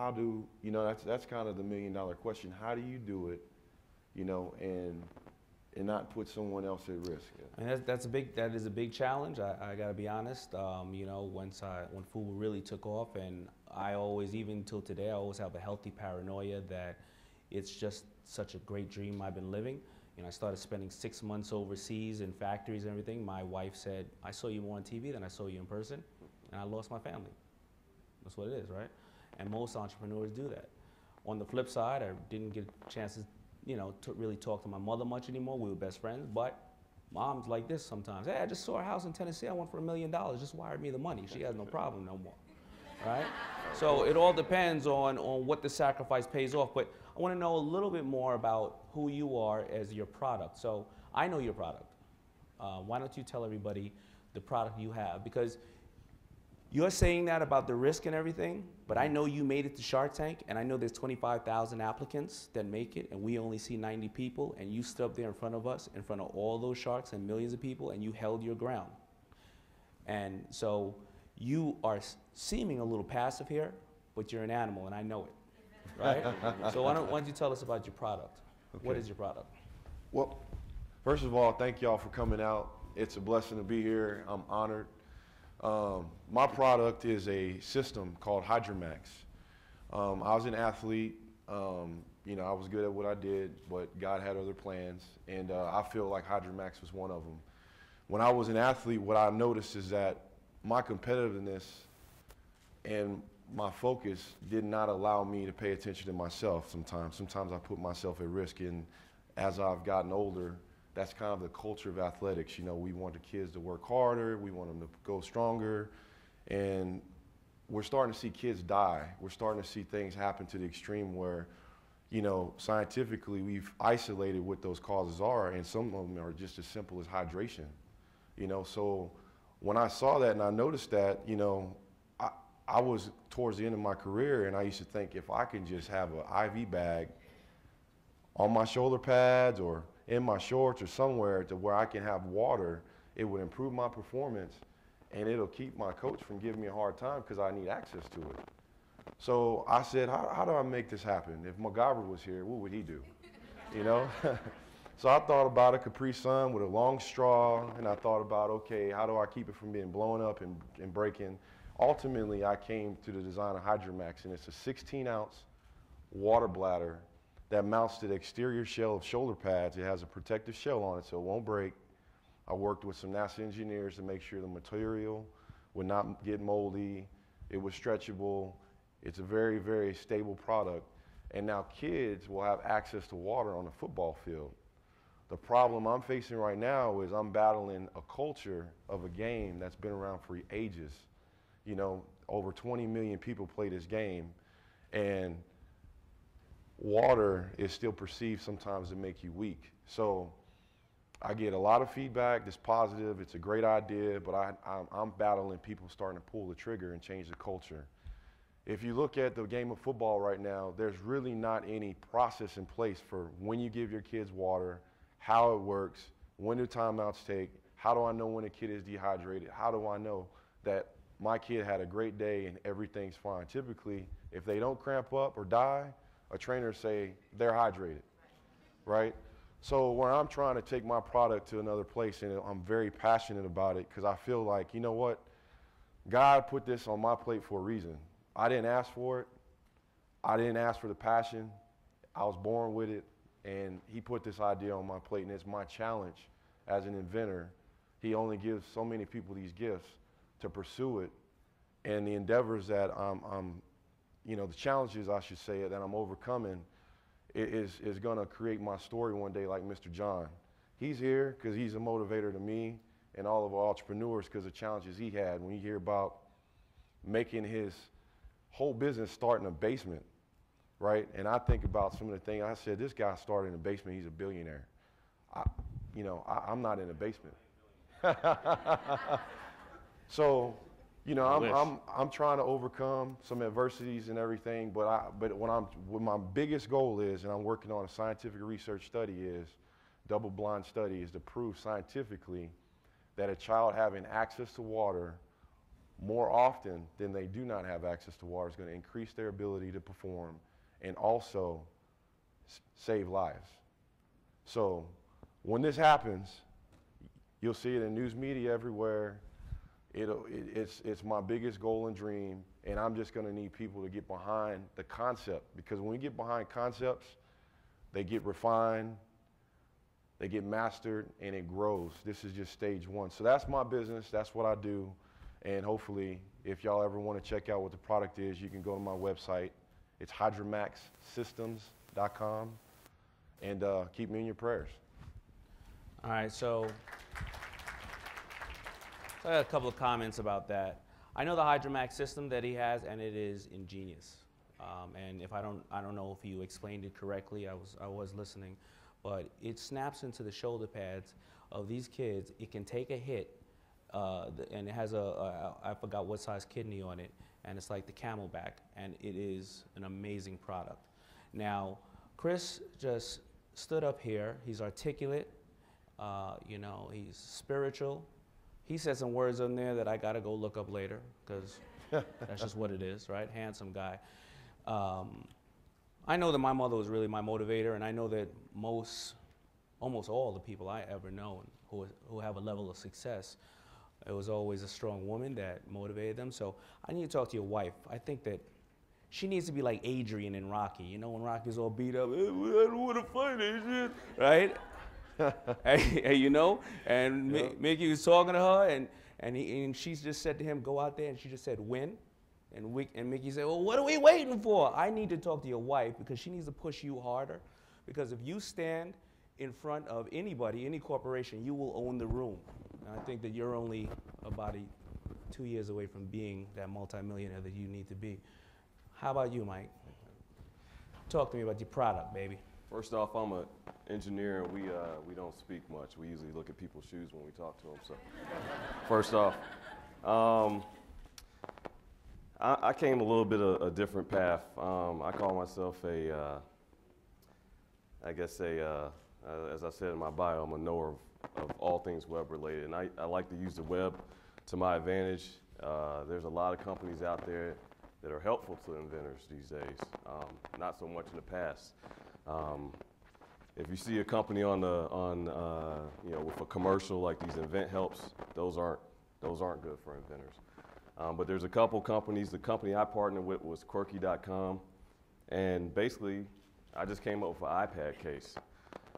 how do, that's kind of the $1,000,000 question. How do you do it, and not put someone else at risk? And that is a big challenge. I got to be honest. When food really took off, and I always, even till today, I always have a healthy paranoia that it's just such a great dream I've been living. I started spending 6 months overseas in factories and everything. My wife said, I saw you more on TV than I saw you in person, and I lost my family. That's what it is, right? And most entrepreneurs do that. On the flip side, I didn't get chances, to really talk to my mother much anymore. We were best friends, but mom's like this sometimes. Hey, I just saw a house in Tennessee. I went for $1,000,000. Just wired me the money. She has no problem no more, right? So it all depends on what the sacrifice pays off. But I want to know a little bit more about who you are as your product. So I know your product. Why don't you tell everybody the product you have? Because you're saying that about the risk and everything, but I know you made it to Shark Tank, and I know there's 25,000 applicants that make it, and we only see 90 people, and you stood up there in front of us, in front of all those sharks and millions of people, and you held your ground. And so you are seeming a little passive here, but you're an animal, and I know it, right? So why don't you tell us about your product? Okay. What is your product? Well, first of all, thank y'all for coming out. It's a blessing to be here. I'm honored. My product is a system called HydroMax. I was an athlete. I was good at what I did, but God had other plans, and I feel like HydroMax was one of them. When I was an athlete, what I noticed is that my competitiveness and my focus did not allow me to pay attention to myself sometimes. Sometimes I put myself at risk, and as I've gotten older, that's kind of the culture of athletics. We want the kids to work harder, we want them to go stronger, and we're starting to see kids die. We're starting to see things happen to the extreme where, scientifically we've isolated what those causes are, and some of them are just as simple as hydration. So when I saw that and I noticed that, I was towards the end of my career, and I used to think if I can just have an IV bag on my shoulder pads or in my shorts or somewhere to where I can have water, it would improve my performance, and it'll keep my coach from giving me a hard time because I need access to it. So I said, how do I make this happen? If MacGyver was here, what would he do? So I thought about a Capri Sun with a long straw, and I thought about, okay, how do I keep it from being blown up and breaking? Ultimately, I came to the design of HydroMax, and it's a 16-ounce water bladder that mounts to the exterior shell of shoulder pads. It has a protective shell on it so it won't break. I worked with some NASA engineers to make sure the material would not get moldy. It was stretchable. It's a very, very stable product. And now kids will have access to water on the football field. The problem I'm facing right now is I'm battling a culture of a game that's been around for ages. Over 20 million people play this game, and water is still perceived sometimes to make you weak. So I get a lot of feedback that's positive. It's a great idea, but I'm battling people starting to pull the trigger and change the culture. If you look at the game of football right now, there's really not any process in place for when you give your kids water, how it works, when do timeouts take, how do I know when a kid is dehydrated, how do I know that my kid had a great day and everything's fine. Typically, if they don't cramp up or die, a trainer say they're hydrated, right? So where I'm trying to take my product to another place, and I'm very passionate about it because I feel like, you know what, God put this on my plate for a reason. I didn't ask for it. I didn't ask for the passion. I was born with it, and he put this idea on my plate, and it's my challenge as an inventor. He only gives so many people these gifts to pursue it, and the endeavors that the challenges, I should say, that I'm overcoming is going to create my story one day like Mr. John. He's here because he's a motivator to me and all of our entrepreneurs because of the challenges he had. When you hear about making his whole business start in a basement, right? And I think about some of the things I said, this guy started in a basement, he's a billionaire. I'm not in a basement. So, I'm trying to overcome some adversities and everything, but what my biggest goal is, and I'm working on a scientific research study is, double-blind study, is to prove scientifically that a child having access to water more often than they do not have access to water is going to increase their ability to perform and also save lives. So when this happens, you'll see it in news media everywhere. It's my biggest goal and dream, and I'm just going to need people to get behind the concept, because when we get behind concepts, they get refined, they get mastered, and it grows. This is just stage one. So that's my business. That's what I do. And hopefully, if y'all ever want to check out what the product is, you can go to my website. It's hydromaxsystems.com. And keep me in your prayers. All right, so I got a couple of comments about that. I know the Hydromax system that he has, and it is ingenious. And if I don't know if you explained it correctly. I was listening, but it snaps into the shoulder pads of these kids. It can take a hit, and it has I forgot what size kidney on it, and it's like the Camelback, and it is an amazing product. Now, Chris just stood up here. He's articulate. You know, he's spiritual. He said some words on there that I got to go look up later, because that's just what it is, right? Handsome guy. I know that my mother was really my motivator, and I know that almost all the people I ever known who have a level of success, it was always a strong woman that motivated them. So I need to talk to your wife. I think that she needs to be like Adrian in Rocky. You know, when Rocky's all beat up, I don't want to fight Adrian, right? Hey, you know, and yep. Mickey was talking to her, and she just said to him, "Go out there," and she just said, "Win." And Mickey said, "Well, what are we waiting for?" I need to talk to your wife, because she needs to push you harder. Because if you stand in front of anybody, any corporation, you will own the room. And I think that you're only about 2 years away from being that multimillionaire that you need to be. How about you, Mike? Talk to me about your product, baby. First off, I'm an engineer, and we don't speak much. We usually look at people's shoes when we talk to them. So, first off, I came a little bit of a different path. I call myself as I said in my bio, I'm a knower of all things web related, and I like to use the web to my advantage. There's a lot of companies out there that are helpful to inventors these days, not so much in the past. If you see a company with a commercial like these invent helps, those aren't good for inventors. But there's a couple companies. The company I partnered with was Quirky.com, and basically I just came up with an iPad case.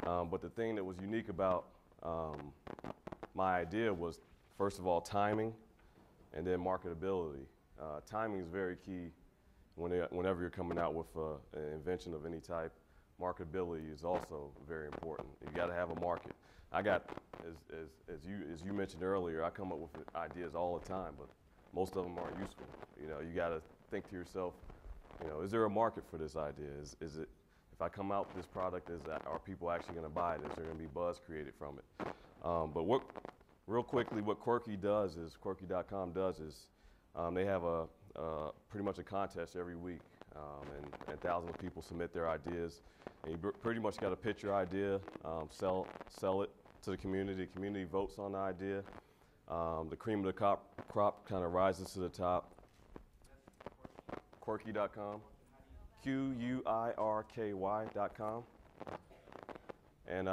But the thing that was unique about my idea was, first of all, timing, and then marketability. Timing is very key whenever you're coming out with an invention of any type. Marketability is also very important. You got to have a market. I got, as you mentioned earlier, I come up with ideas all the time, but most of them aren't useful. You know, you got to think to yourself, you know, is there a market for this idea? Is it, if I come out with this product, are people actually going to buy it? Is there going to be buzz created from it? But real quickly, what Quirky.com does is they have pretty much a contest every week, and thousands of people submit their ideas. And you pretty much got to pitch your idea, sell it to the community. The community votes on the idea. The cream of the crop kind of rises to the top. Quirky.com, QUIRKY.com, and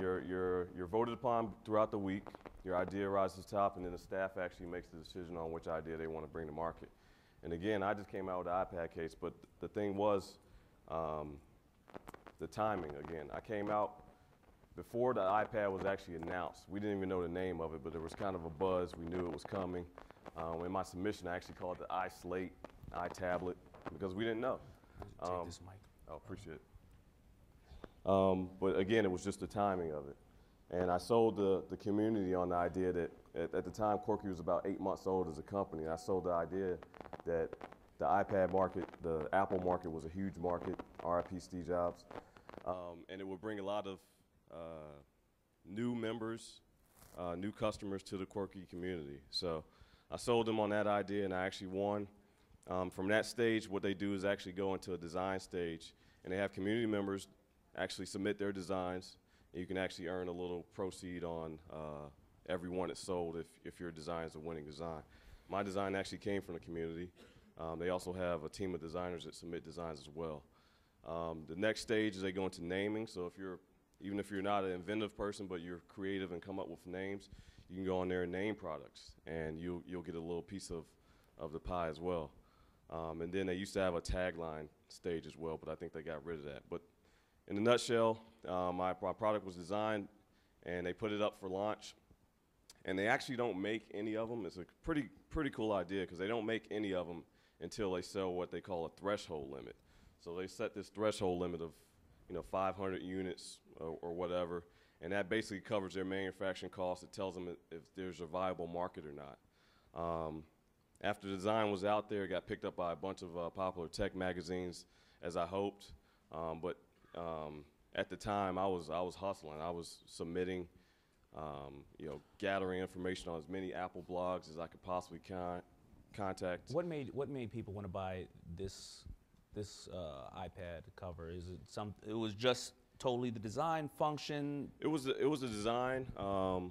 you're voted upon throughout the week. Your idea rises to the top, and then the staff actually makes the decision on which idea they want to bring to market. And again, I just came out with the iPad case, but the thing was the timing. Again, I came out before the iPad was actually announced. We didn't even know the name of it, but there was kind of a buzz. We knew it was coming. In my submission, I actually called it the iSlate, iTablet, because we didn't know. Take this mic. Oh, appreciate it. But again, it was just the timing of it. And I sold the community on the idea that at the time, Quirky was about 8 months old as a company. I sold the idea that the iPad market, the Apple market, was a huge market, RIP Steve Jobs, and it would bring a lot of new members, new customers to the Quirky community. So I sold them on that idea, and I actually won. From that stage, what they do is actually go into a design stage, and they have community members actually submit their designs, and you can actually earn a little proceed on every one that's sold if your design is a winning design. My design actually came from the community. They also have a team of designers that submit designs as well. The next stage is they go into naming. So even if you're not an inventive person, but you're creative and come up with names, you can go on there and name products, and you'll get a little piece of the pie as well. And then they used to have a tagline stage as well, but I think they got rid of that. But in a nutshell, my product was designed, and they put it up for launch. And they actually don't make any of them. It's a pretty cool idea, because they don't make any of them until they sell what they call a threshold limit. So they set this threshold limit of 500 units or whatever, and that basically covers their manufacturing costs. It tells them if there's a viable market or not. After the design was out there, it got picked up by a bunch of popular tech magazines, as I hoped. But at the time, I was hustling. I was submitting, gathering information on as many Apple blogs as I could possibly contact. What made people want to buy this iPad cover? Is it it was just totally the design, function? It was a design.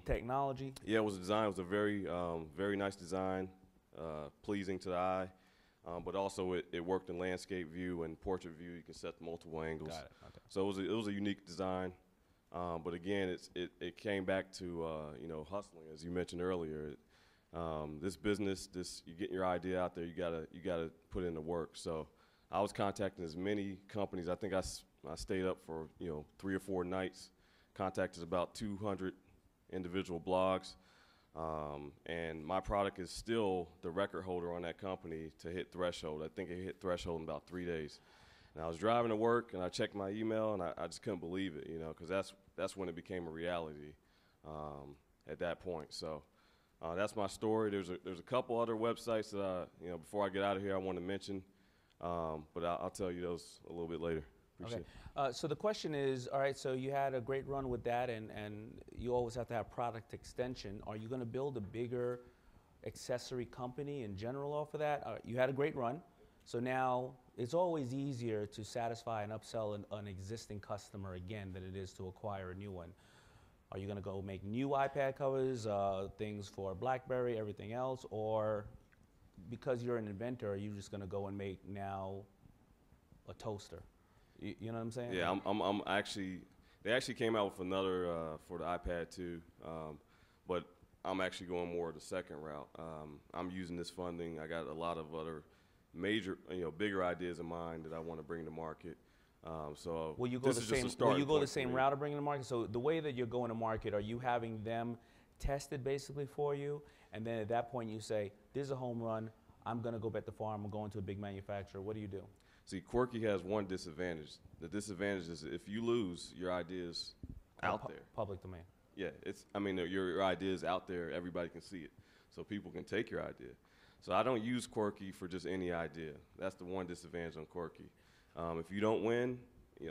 Technology? Yeah, it was a design. It was a very nice design, pleasing to the eye. But also it worked in landscape view and portrait view. You can set multiple angles. Got it. Okay. So it was a unique design. But again, it came back to hustling, as you mentioned earlier. This business, you getting your idea out there, you gotta put in the work. So I was contacting as many companies. I think I stayed up for 3 or 4 nights, contacted about 200 individual blogs, and my product is still the record holder on that company to hit threshold. I think it hit threshold in about 3 days. And I was driving to work, and I checked my email, and I just couldn't believe it, because that's when it became a reality at that point. So that's my story. There's a couple other websites that before I get out of here, I want to mention. But I'll tell you those a little bit later. Appreciate it. So the question is, all right, so you had a great run with that, and you always have to have product extension. Are you going to build a bigger accessory company in general off of that? You had a great run, so now it's always easier to satisfy and upsell an existing customer again than it is to acquire a new one. Are you going to go make new iPad covers, things for BlackBerry, everything else, or because you're an inventor, are you just going to go and make now a toaster? You know what I'm saying? Yeah, I'm actually. They actually came out with another for the iPad too, but I'm actually going more the second route. I'm using this funding. I got a lot of other major, bigger ideas in mind that I want to bring to market. So will you go the same route to bring to market? So the way that you're going to market, are you having them tested basically for you, and then at that point you say, "This is a home run. I'm going to go bet the farm. I'm going to a big manufacturer." What do you do? See, Quirky has one disadvantage. The disadvantage is if you lose, your idea is out there. Public domain. Yeah, your idea is out there. Everybody can see it, so people can take your idea. So I don't use Quirky for just any idea. That's the one disadvantage on Quirky. If you don't win,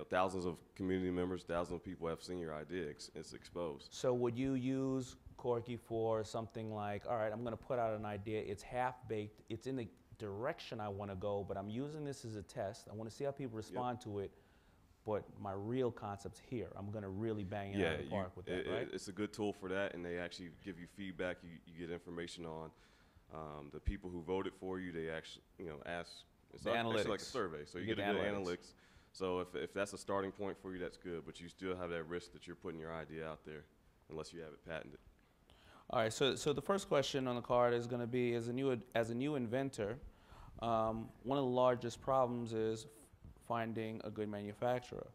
thousands of community members, thousands of people have seen your idea. It's exposed. So would you use Quirky for something like, all right, I'm going to put out an idea. It's half-baked. It's in the direction I want to go, but I'm using this as a test. I want to see how people respond to it, but my real concept's here. I'm going to really bang it out of the park with that, right? It's a good tool for that, and they actually give you feedback. You get information on the people who voted for you. They actually, ask. It's analytics. Like a survey, so you get a good analytics. So if that's a starting point for you, that's good, but you still have that risk that you're putting your idea out there unless you have it patented. All right, so the first question on the card is going to be, as a new inventor, one of the largest problems is finding a good manufacturer.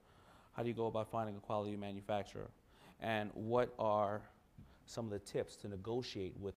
How do you go about finding a quality manufacturer? And what are some of the tips to negotiate with